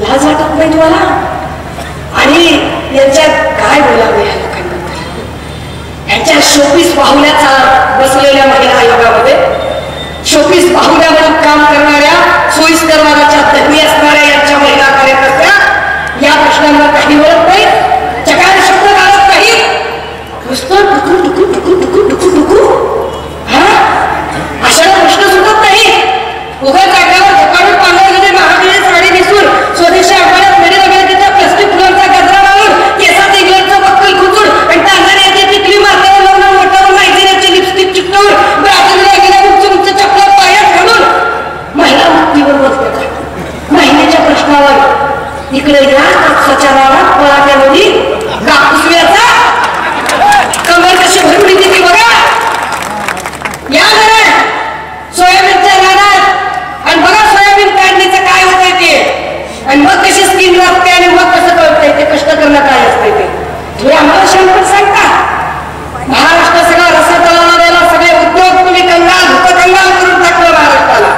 Speaker 1: लाज वाटत नाही तुम्हाला? आणि यांच्यात काय बोलावे या लोकांबद्दल? यांच्या शोपीस बाहुल्याचा बसलेल्या महिला आयोगामध्ये, शोपीस बाहुल्या म्हणून काम करणाऱ्या, सोयीस्कर वादाच्या तज्ञ असणाऱ्या यांच्या महिला कार्यकर्त्या या प्रश्नांवर काही बोलत नाही, जगाला शब्द घालत नाही, नुसतं टुकू टुकू टुकू टुकू टुकू टुकू अशाला प्रश्न सुटत नाही. उगा जागेवर झकाडून पांढऱ्या महागडी साडी दिसून स्वदेशी आव्हानात मेडल अमेरिकेच्या प्लास्टिक फुलांचा गजरा लावून केसात इंग्लंडचं बक्कल खुचून आणि टांझानियाची टिकली मारताना लावून मोठ्यावर नायजेरियाची लिपस्टिक चिकटवून ब्राझीलला गेल्या उंच चपला पायात घालून महिला मुक्तीवर बोलतात. महिलेच्या प्रश्नावर इकडे या कापसाच्या रानात पळाट्यामध्ये कापूसव्याचा कमर कशी भरून येते ती बघा. या जरा सोयाबीनच्या रानात आणि बघा सोयाबीन काढणीचं काय होतंय ते, आणि मग कशी स्किन लागते आणि मग कसं कळतंय ते कष्ट करणं काय असतंय ते आम्हाला शांत सांगता. महाराष्ट्र सगळा रस्ता चालवणाऱ्याला सगळे उद्योग तुम्ही कंगाल भूतकंगाल करून टाकलं महाराष्ट्राला.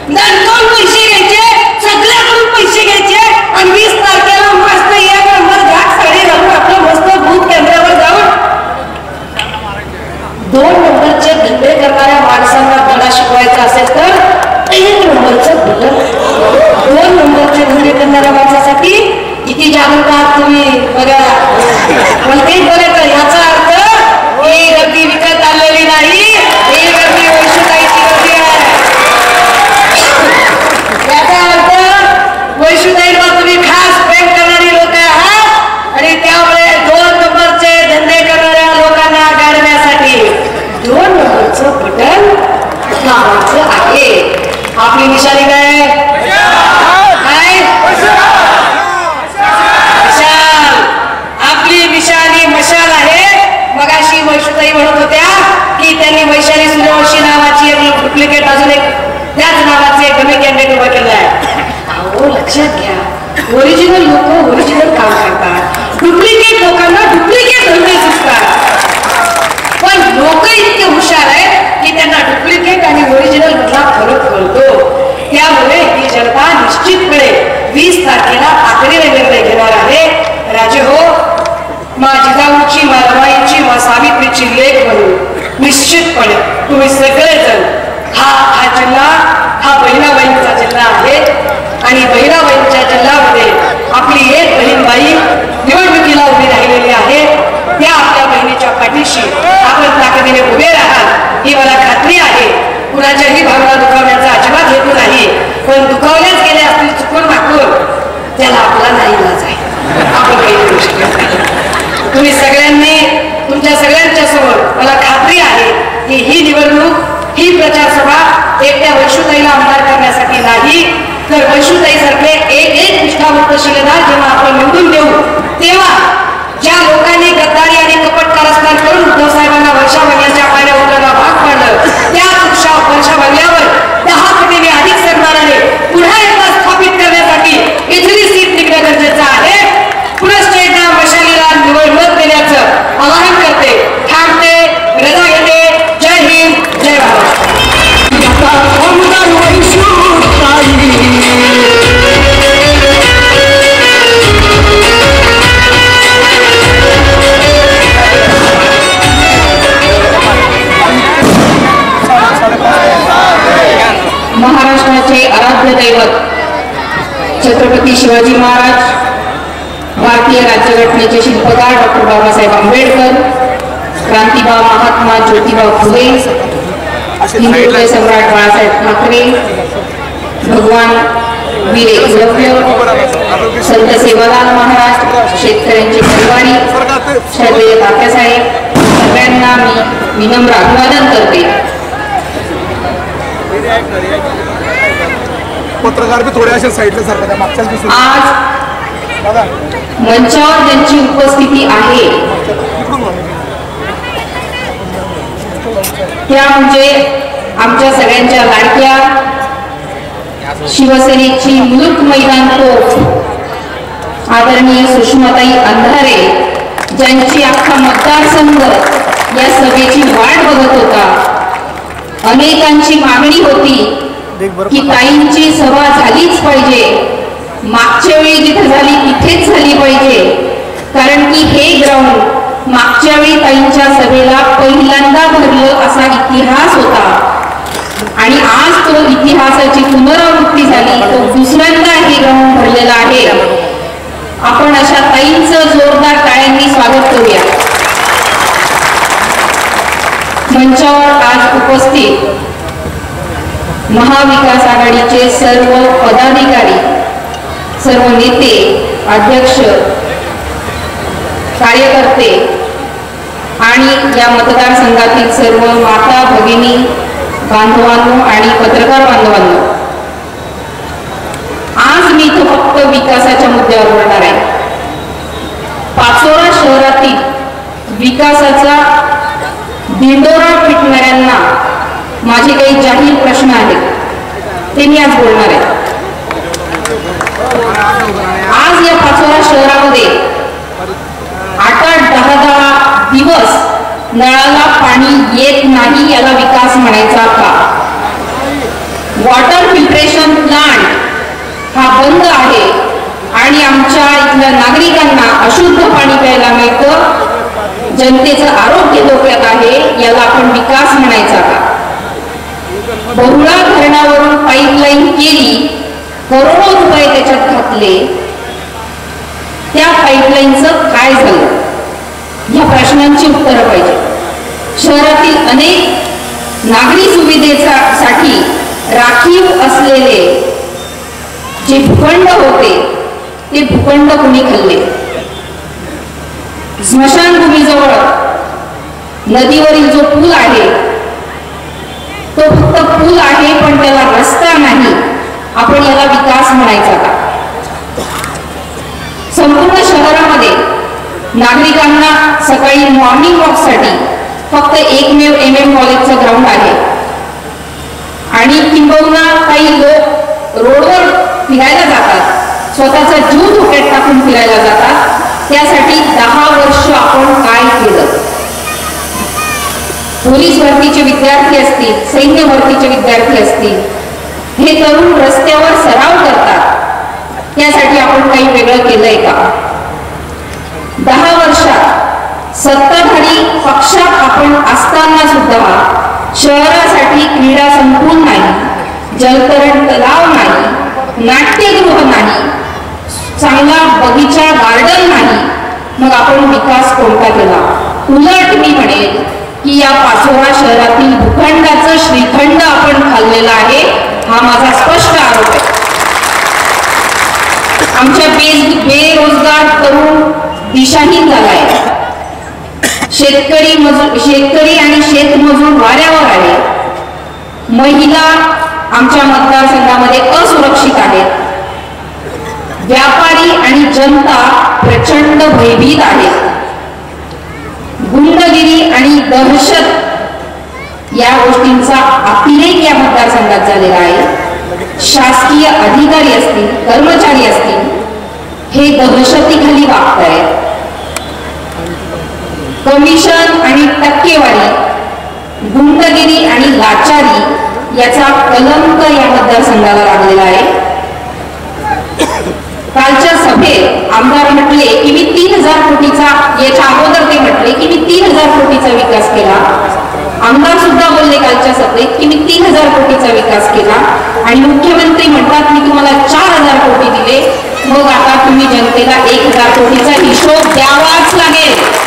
Speaker 1: दणकवून पैसे घ्यायचे, सगळ्याकडून पैसे घ्यायचे आणि 20 तारखेला मस्त एक नंबर झाक साडी घालून आपलं मस्त भूत केंद्रावर जाऊन 2 नंबरचे धंदे करणाऱ्या माणसांना धडा शिकवायचा असेल तर 1 नंबरचं बदल. 2 नंबरचे धंदे करणाऱ्या माणसासाठी किती जागरूक आहात तुम्ही बघा. मला तेच बोलायचं, याचा अर्थ ही गर्दी विकत आलेली नाही, ही गर्दी वैशुताईची गर्दी आहे. याचा अर्थ वैशुताईला तुम्ही खास प्रेम करणारी लोक आहात आणि त्यामुळे 2 नंबरचे धंदे करणाऱ्या लोकांना गाडण्यासाठी 2 नंबरचं बटन लावायचं आहे. आपली निशाणी काय? मशाल. आपली निशाणी मशाल आहे. मगाशी वैशुताई म्हणत होत्या की त्यांनी वैशाली सूर्यवंशी नावाची एक डुप्लिकेट अजून एक त्याच नावाचे एक डमी कॅन्डिडेट उभा केला आहे. अहो लक्षात घ्या, ओरिजिनल लोक ओरिजिनल काम करतात, डुप्लिकेट लोकांना डुप्लिकेट धंदे सुचतात. पण लोक इतके हुशार आहेत की त्यांना डुप्लिकेट आणि ओरिजिनल मधला फरक कळतो. त्यामुळे ही जनता निश्चितपणे 20 तारखेला तातडीने निर्णय घेणार आहे. राजे हो, मा जिजाऊची, मा रमाईची, मा सावित्रीची लेख म्हणून निश्चितपणे तुम्ही सगळेजण हा जिल्हा हा बहिणाबाईंचा जिल्हा आहे आणि बहिणाबाईंच्या जिल्ह्यामध्ये आपली एक बहीणबाई निवडणुकीला उभी राहिलेली आहे. त्या आपल्या बहिणीच्या पाठीशी आपण ताकदीने उभे राहाल ही मला खात्री आहे. कुणाच्याही भावना दुखावण्याचा अजिबात हेतू नाही, पण दुखावल्याच गेले असतील चुकून मागून त्याला आपला नाही इलाज आहे. आपण काही करू शकत नाही. तुम्ही सगळ्यांनी तुमच्या सगळ्यांच्या समोर मला खात्री आहे की ही निवडणूक, ही प्रचार सभा एकट्या वैशुताईला आमदार करण्यासाठी नाही, तर वैशुताई सारखे एक निष्ठावंत शिलेदार जेव्हा आपण निवडून देऊ तेव्हा ज्या लोकांनी गद्दारी आणि कपट कारस्थान करून उद्धव साहेबांना वर्षा बंगल्याच्या पायऱ्या उतरायला भाग पाडलं, त्याच वर्षा बंगल्यावर 10 पटीने अधिक सरकाराने पुन्हा एकदा स्थापित करण्यासाठी इथली सीट निघणं गरजेचं आहे. पुनश्च एकदा मशालीला निवडणूक देण्याचं आवाहन करते. थांबते, रजा घेते. जय हिंद, जय भारत. महाराष्ट्राचे आराध्य दैवत छत्रपती शिवाजी महाराज, भारतीय राज्यघटनेचे शिल्पकार डॉक्टर बाबासाहेब आंबेडकर, क्रांतिबा महात्मा ज्योतिबा फुले, हिंदुत्व सम्राट बाळासाहेब ठाकरे, भगवान वीर एकलव्य, संत सेवालाल महाराज, शेतकऱ्यांचे परिवारी, श्रद्धेय तात्यासाहेब, सगळ्यांना मी विनम्र अभिवादन करते.
Speaker 2: पत्रकार भी थोडे असे साईडला सारखं मागच्याच दिसून
Speaker 1: आज मंचावर ज्यांची उपस्थिती आहे त्या म्हणजे आमच्या सगळ्यांच्या लाडक्या शिवसेनेची मुलूक मैदान तोफ
Speaker 3: आदरणीय सुषमाताई अंधारे, ज्यांची अख्खा मतदारसंघ या सभेची वाट बघत होता. अनेकांची मागणी होती की ताईंची सभा झालीच पाहिजे, मागच्या वेळी जिथे झाली तिथेच झाली पाहिजे, कारण की हे ग्राउंड मागच्या वेळी ताईंच्या सभेला पहिल्यांदा भरलं असा इतिहास होता आणि आज तो इतिहासाची पुनरावृत्ती झाली. तो दुसऱ्यांदा हे ग्राउंड भरलेला आहे. आपण अशा ताईंचं जोरदार टाळ्यांनी स्वागत करूया. मंचावर आज उपस्थित महाविकास आघाडीचे सर्व पदाधिकारी, सर्व नेते, अध्यक्ष, कार्यकर्ते आणि या मतदारसंघातील सर्व माता भगिनी बांधवांनो आणि पत्रकार बांधवांनो, आज मी इथं फक्त विकासाच्या मुद्द्यावर बोलणार आहे. पाचोरा शहरातील विकासाचा दिंडोरा पिटणाऱ्यांना माझे काही जाहीर प्रश्न आहेत, ते मी आज बोलणार आहे. आज या पाचोरा शहरामध्ये 8-10 दिवस नळाला पाणी येत नाही, याला विकास म्हणायचा का? वॉटर फिल्ट्रेशन प्लांट हा बंद आहे आणि आमच्या इथल्या नागरिकांना अशुद्ध पाणी प्यायला मिळतं, जनतेचं आरोग्य धोक्यात आहे, याला आपण विकास म्हणायचा का? बहुळा धरणावरून पाईपलाईन केली, करोडो रुपये त्याच्यात घातले, त्या पाईपलाईनचं काय झालं? या प्रश्नांची उत्तरं पाहिजे. शहरातील अनेक नागरी सुविधेसाठी राखीव असलेले जे भूखंड होते ते भूखंड कुणी खाल्ले? स्मशानभूमीजवळ नदीवरील जो पूल आहे तो फक्त पूल आहे, पण त्याला रस्ता नाही. आपण याला विकास म्हणायचा का? संपूर्ण शहरामध्ये नागरिकांना सकाळी मॉर्निंग वॉकसाठी फक्त एकमेव MM कॉलेजचं ग्राउंड आहे आणि किंबहुना काही लोक रोडवर फिरायला जातात, स्वतःचा जीव धोक्यात टाकून फिरायला जातात. त्यासाठी 10 वर्ष आपण काय केलं? पोलीस भरतीचे विद्यार्थी असतील, सैन्य भरतीचे विद्यार्थी असतील, हे तरुण रस्त्यावर सराव करतात, त्यासाठी आपण काही वेगळं केलंय का? 10 वर्षात सत्ताधारी पक्षात आपण असताना सुद्धा शहरासाठी क्रीडा संकुल नाही, जलतरण तलाव नाही, नाट्यगृह नाही, चांगला बगीचा गार्डन नाही. मग आपण विकास कोणता केला? उलट मी म्हणेल की या पाचोरा शहरातील भूखंडाचं श्रीखंड आपण खाल्लेला आहे, हा माझा स्पष्ट आरोप आहे. आमच्या बेरोजगार तरुण दिशाहीन झालाय. शेतकरी आणि शेतमजूर वाऱ्यावर आहे. महिला आमच्या मतदारसंघामध्ये असुरक्षित आहेत. व्यापारी आणि जनता प्रचंड भयभीत आहेत. गुंडगिरी आणि दहशत या गोष्टींचा अतिरेक या मतदारसंघात झालेला आहे. शासकीय अधिकारी असतील, कर्मचारी असतील, हे दहशतीखाली वागत आहेत. कमिशन आणि टक्केवारी, गुंडगिरी आणि लाचारी याचा कलंक या मतदारसंघाला लागलेला आहे. कालच्या सभेत आमदार म्हटले की मी 3000 कोटीचा, याच्या अगोदर ते म्हटले की मी 3000 कोटीचा विकास केला. आमदार सुद्धा बोलले कालच्या सभेत की मी 3000 कोटीचा विकास केला आणि मुख्यमंत्री म्हणतात मी तुम्हाला 4000 कोटी दिले. मग आता तुम्ही जनतेला 1000 कोटीचा हिशोब द्यावाच लागेल.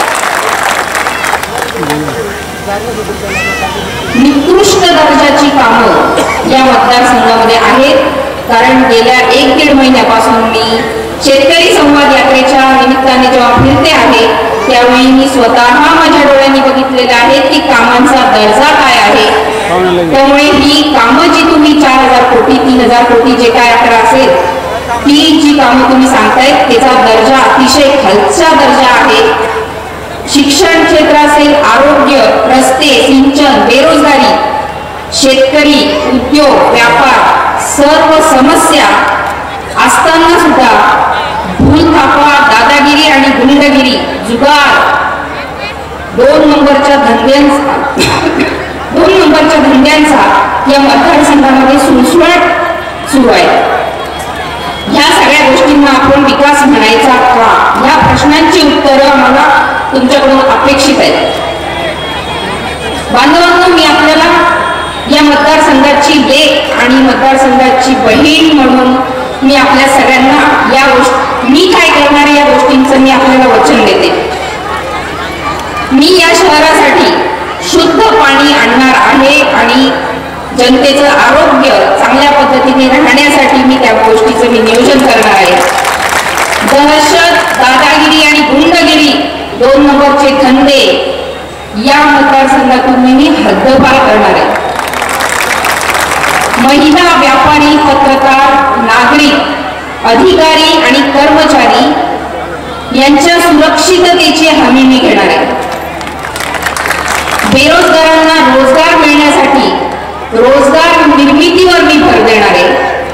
Speaker 3: निकृष्ट दर्जाची कामं या मतदारसंघामध्ये आहेत, कारण गेल्या 1-1.5 महिन्यापासून मी शेतकरी संवाद यात्रेच्या निमित्ताने जेव्हा फिरते आहे त्यावेळी मी स्वतः माझ्या डोळ्यांनी बघितलेले आहे की कामांचा दर्जा काय आहे. त्यामुळे ही कामं जी तुम्ही 4000 कोटी 3000 कोटी जे काय आकडा असेल, ती जी कामं तुम्ही सांगतायत त्याचा दर्जा अतिशय खालचा दर्जा आहे. शिक्षण क्षेत्र असेल, आरोग्य, रस्ते, सिंचन, बेरोजगारी, शेतकरी, उद्योग, व्यापार, सर्व समस्या असताना सुद्धा भूलथापा गुंडगिरी, जुगार, 2 नंबरच्या धंद्यांचा या मतदारसंघामध्ये सुळसुळाट सुरू आहे. ह्या सगळ्या गोष्टींना आपण विकास म्हणायचा का? ह्या प्रश्नांची उत्तरं आम्हाला तुमच्याकडून अपेक्षित आहेत. बांधवांनो, मी आपल्याला या मतदारसंघाची लेक आणि मतदारसंघाची बहीण म्हणून मी आपल्या सगळ्यांना या मी काय करणार या गोष्टींचं मी आपल्याला वचन देते. मी या शहरासाठी शुद्ध पाणी आणणार आहे आणि जनतेचं आरोग्य चांगल्या पद्धतीने राहण्यासाठी मी त्या गोष्टीचं मी नियोजन करणार आहे. दहशत, दादागिरी आणि गुंडगिरी, 2 नंबरचे धंदे या मतदारसंघातून मी हद्दपार करणार आहे. महिला, व्यापारी, पत्रकार, नागरिक, अधिकारी आणि कर्मचारी यांच्या सुरक्षिततेची हमी मी घेणार आहे. बेरोजगारांना रोजगार मिळण्यासाठी रोजगार निर्मितीवर मी भर देणार आहे.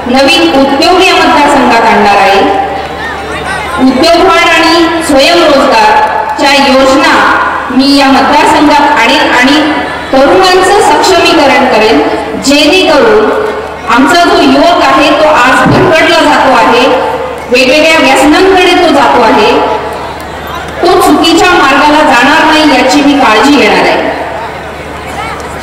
Speaker 3: नवीन उद्योग या मतदारसंघात आणणार आहे. उद्योगवाढ आणि स्वयंरोजगारच्या योजना मी या मतदारसंघात आणेन आणि तरुणांचं सक्षमीकरण करेन, जेणेकरून आमचा जो युवक आहे तो आज भरकटला जातो आहे, वेगवेगळ्या व्यसनांकडे तो जातो आहे, तो चुकीच्या मार्गाला जाणार नाही याची मी काळजी घेणार आहे.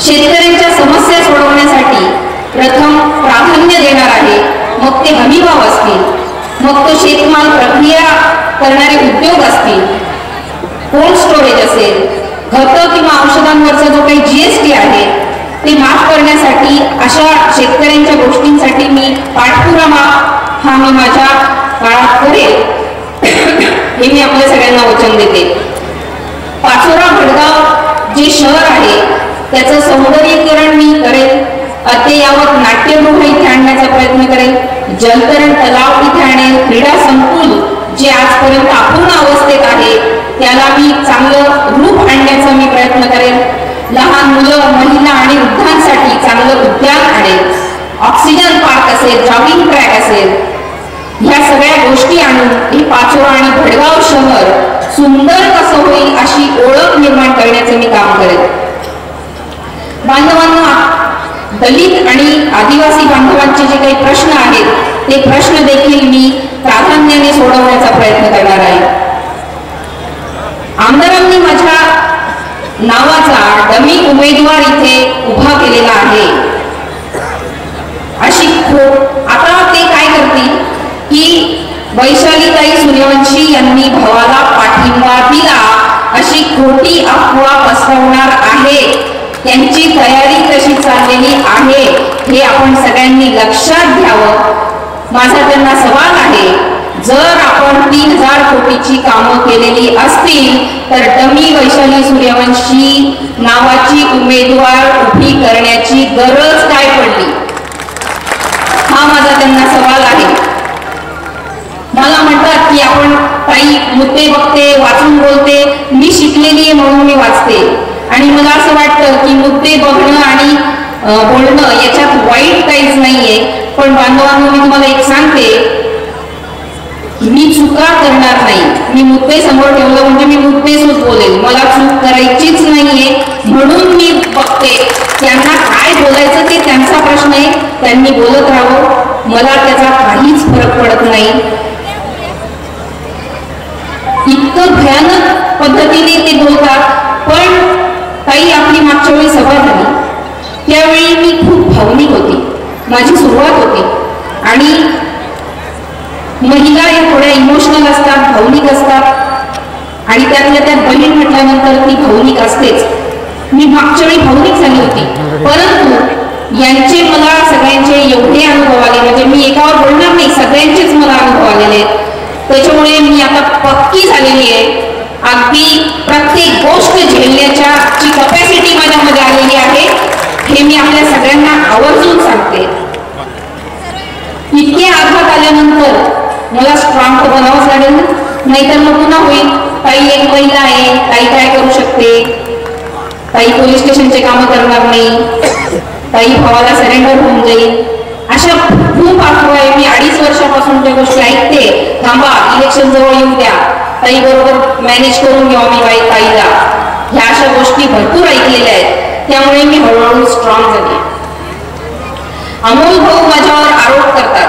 Speaker 3: शेतकऱ्यांच्या समस्या सोडवण्यासाठी प्रथम प्राधान्य देणार आहे. मग ते हमीभाव असतील, मग तो शेतमाल प्रक्रिया करणारे उद्योग असतील, कोल्ड स्टोरेज असेल, खतं किंवा औषधांवरचा जो काही GST आहे ते माफ करण्यासाठी अशा शेतकऱ्यांच्या गोष्टींसाठी मी पाठपुरावा हा मी माझ्या काळात करेल हे मी आपल्या सगळ्यांना वचन देते. पाचोरा भडगाव जे शहर आहे त्याचं सौंदर्यीकरण मी करेल. अद्ययावत नाट्यगृह इथे आणण्याचा प्रयत्न करेल. जलतरण तलाव इथे आणेल. क्रीडा संकुल जे आजपर्यंत अपूर्ण अवस्थेत आहे त्याला मी चांगलं रूप आणण्याचा मी प्रयत्न करेल. लहान मुलं, महिला आणि वृद्धांसाठी चांगलं उद्यान आणेल. ऑक्सिजन पार्क असेल, जॉगिंग ट्रॅक असेल, ह्या सगळ्या गोष्टी आणून हे पाचोरा आणि भडगाव शहर सुंदर कसं होईल अशी ओळख निर्माण करण्याचं मी काम करेल. बांधवांना, दलित आणि आदिवासी बांधवांचे जे काही प्रश्न आहेत ते प्रश्न देखील मी प्राधान्याने सोडवण्याचा प्रयत्न करणार आहे. आमदारांनी माझ्या नावाचा डमी उमेदवार इथे उभा केलेला आहे अशी आता ते काय करतील की वैशालीताई सूर्यवंशी यांनी भावाला पाठिंबा दिला अशी खोटी अफवा पसरवणार आहे. त्यांची तयारी कशी चाललेली आहे हे आपण सगळ्यांनी लक्षात घ्यावं. माझा त्यांना सवाल आहे, जर आपण 3000 कोटीची कामं केलेली असतील तर डमी वैशाली सूर्यवंशी नावाची उमेदवार उभी करण्याची गरज काय पडली, हा माझा त्यांना सवाल आहे. मला म्हणतात की आपण काही मुद्दे बघते, वाचून बोलते. मी शिकलेली आहे म्हणून मी वाचते आणि मला असं वाटतं की मुद्दे बघणं आणि बोलणं याच्यात वाईट काहीच नाहीये. पण बांधवांनो, मी तुम्हाला एक सांगते, मी चुका करणार नाही. मी मुद्दे समोर ठेवलं म्हणजे मी मुद्देसूद बोलेल. मला चूक करायचीच नाहीये म्हणून मी बघते. त्यांना काय बोलायचं ते त्यांचा प्रश्न आहे, त्यांनी बोलत राहावं, मला त्याचा काहीच फरक पडत नाही. इतकं भयानक पद्धतीने ते बोलतात. पण काही आपली मागच्या वेळी सभा झाली त्यावेळी मी खूप भावनिक होती, माझी सुरुवात होती. आणि महिला या थोड्या इमोशनल असतात, भावनिक असतात आणि त्यातल्या त्यात बहीण म्हटल्यानंतर ती भावनिक असतेच. मी मागच्या वेळी भावनिक झाली होती, परंतु यांचे मला सगळ्यांचे एवढे अनुभव आले, म्हणजे मी एकावर बोलणार नाही, सगळ्यांचेच मला अनुभव आलेले आहेत. त्याच्यामुळे मी आता पक्की झालेली आहे. अगदी प्रत्येक गोष्ट झेलण्याच्या जी कपॅसिटी माझ्यामध्ये आलेली आहे हे मी आपल्या सगळ्यांना आवर्जून सांगते. इतके आघात आल्यानंतर मला स्ट्रॉंग तर बनावंच लागेल, नाहीतर मग पुन्हा होईल काही एक महिला आहे, काही काय करू शकते, काही पोलीस स्टेशनचे कामं करणार नाही, काही भावाला सरेंडर होऊन जाईल, अशा खूप अफवा आहे. मी 2.5 वर्षापासून त्या गोष्टी ऐकते. थांबा, इलेक्शन जवळ येऊ द्या, ताई बरोबर मॅनेज करून घ्यावं मी ताईला, ह्या अशा गोष्टी भरपूर ऐकलेल्या आहेत. त्यामुळे मी हळूहळू स्ट्रॉंग झाली. अमोल भाऊ माझ्यावर आरोप करतात.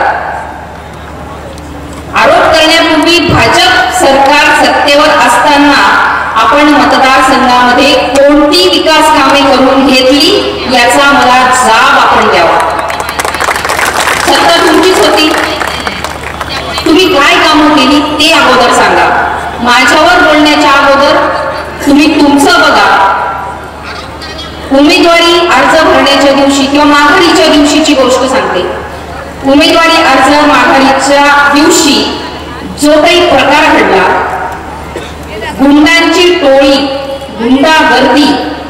Speaker 3: आरोप करण्यापूर्वी भाजप सरकार सत्तेवर असताना आपण मतदारसंघामध्ये कोणती विकास कामे करून घेतली याचा मला जाब आपण द्यावा. सत्ता तुमचीच होती, तुम्ही काय कामं केली ते अगोदर सांगा. माझ्यावर बोलण्याच्या अगोदर तुम्ही तुमचं बघा. उमेदवारी अर्ज भरण्याच्या दिवशी किंवा माघारीच्या दिवशीची गोष्ट सांगते. उमेदवारी अर्ज माघारीच्या दिवशी जो काही प्रकार घडला, गुंडांची टोळी, गुंडागर्दी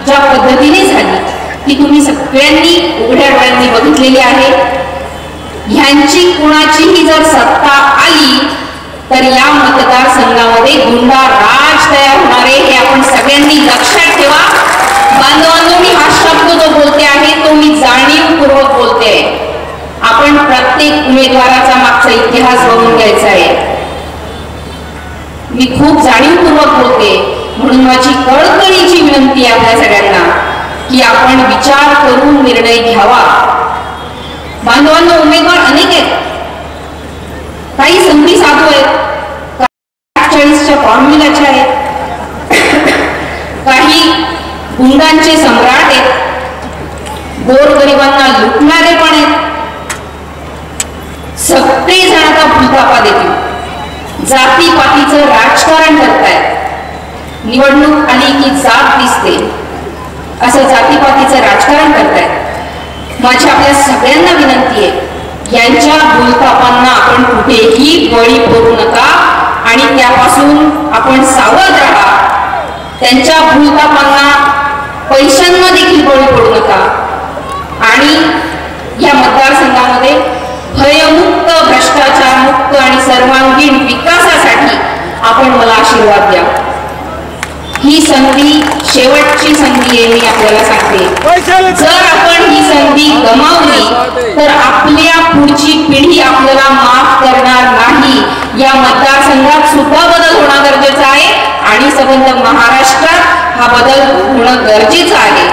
Speaker 3: ज्या पद्धतीने झाली ती तुम्ही सगळ्यांनी उघड्या डोळ्यांनी बघितलेली आहे. ह्यांची कुणाचीही जर सत्ता आली तर या मतदारसंघामध्ये गुंडा राज तयार होणारे हे आपण सगळ्यांनी लक्षात ठेवा. बांधवांनो, मी हा शब्द जो बोलते आहे तो मी जाणीवपूर्वक बोलते आहे. आपण प्रत्येक उमेदवाराचा मागचा इतिहास बघून घ्यायचा आहे. मी खूप जाणीवपूर्वक बोलते, म्हणून माझी कळकळीची विनंती आहे आपल्या सगळ्यांना की आपण विचार करून निर्णय घ्यावा. बांधवांनो, उमेदवार अनेक आहेत. काही संधी साधू आहेत, 40च्या फॉर्म्युलाच्या आहेत, काही गुंडांचे सम्राट आहेत, गोरगरिबांना लुटणारे पण आहेत. सगळे जण आता भूलथापा देतील, जातीपातीचं राजकारण करतायत. निवडणूक आली की जात दिसते असं जातीपातीचं राजकारण करतायत. माझी आपल्या सगळ्यांना विनंती आहे, यांच्या भूलथापांना आपण कुठेही बळी पडू नका आणि त्यापासून आपण सावध राहा. त्यांच्या भूलथापांना पैशांना देखील बळी पडू नका आणि या मतदारसंघामध्ये भयमुक्त, भ्रष्टाचार मुक्त आणि सर्वांगीण विकासासाठी आपण मला आशीर्वाद द्या. ही संधी शेवटची संधी आहे, मी आपल्याला सांगते. जर आपण ही संधी गमावली तर आपल्या पुढची पिढी आपल्याला माफ करणार नाही. या मतदारसंघात सुद्धा बदल होणं गरजेचं आहे आणि संबंध महाराष्ट्रात हा बदल होणं गरजेचं आहे.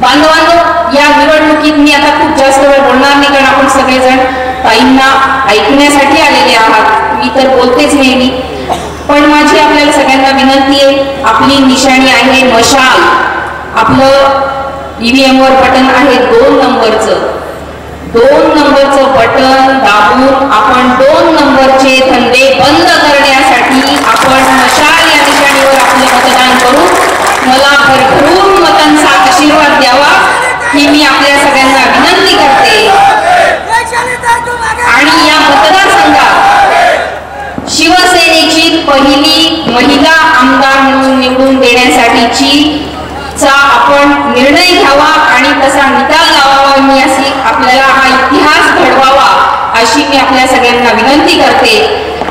Speaker 3: बांधवांनो, या निवडणुकीत मी आता खूप जास्त वेळ बोलणार नाही, कारण आपण सगळेजण ताईंना ऐकण्यासाठी आलेले आहात. मी तर बोलतेच नेहमी, पण माझी आपल्याला सगळ्यांना विनंती आहे, आपली निशाणी आहे मशाल. आपलं EVM वर बटन आहे 2 नंबरचं. 2 नंबरचं बटन दाबून आपण 2 नंबरचे धंदे बंद करण्यासाठी आपण मशाल या निशाणीवर आपलं मतदान करू. मला भरभरून मतांचा आशीर्वाद द्यावा ही मी आपल्या सगळ्यांना विनंती करते. आणि या मतदारसंघात शिवसेनेची पहिली महिला आमदार म्हणून निवडून देण्यासाठीची आपण निर्णय घ्यावा आणि तसा निकाल लावावा. मी अशी आपल्याला हा इतिहास घडवावा अशी मी आपल्या सगळ्यांना विनंती करते.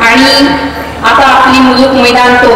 Speaker 3: आणि आता आपली मुलूक मैदान तो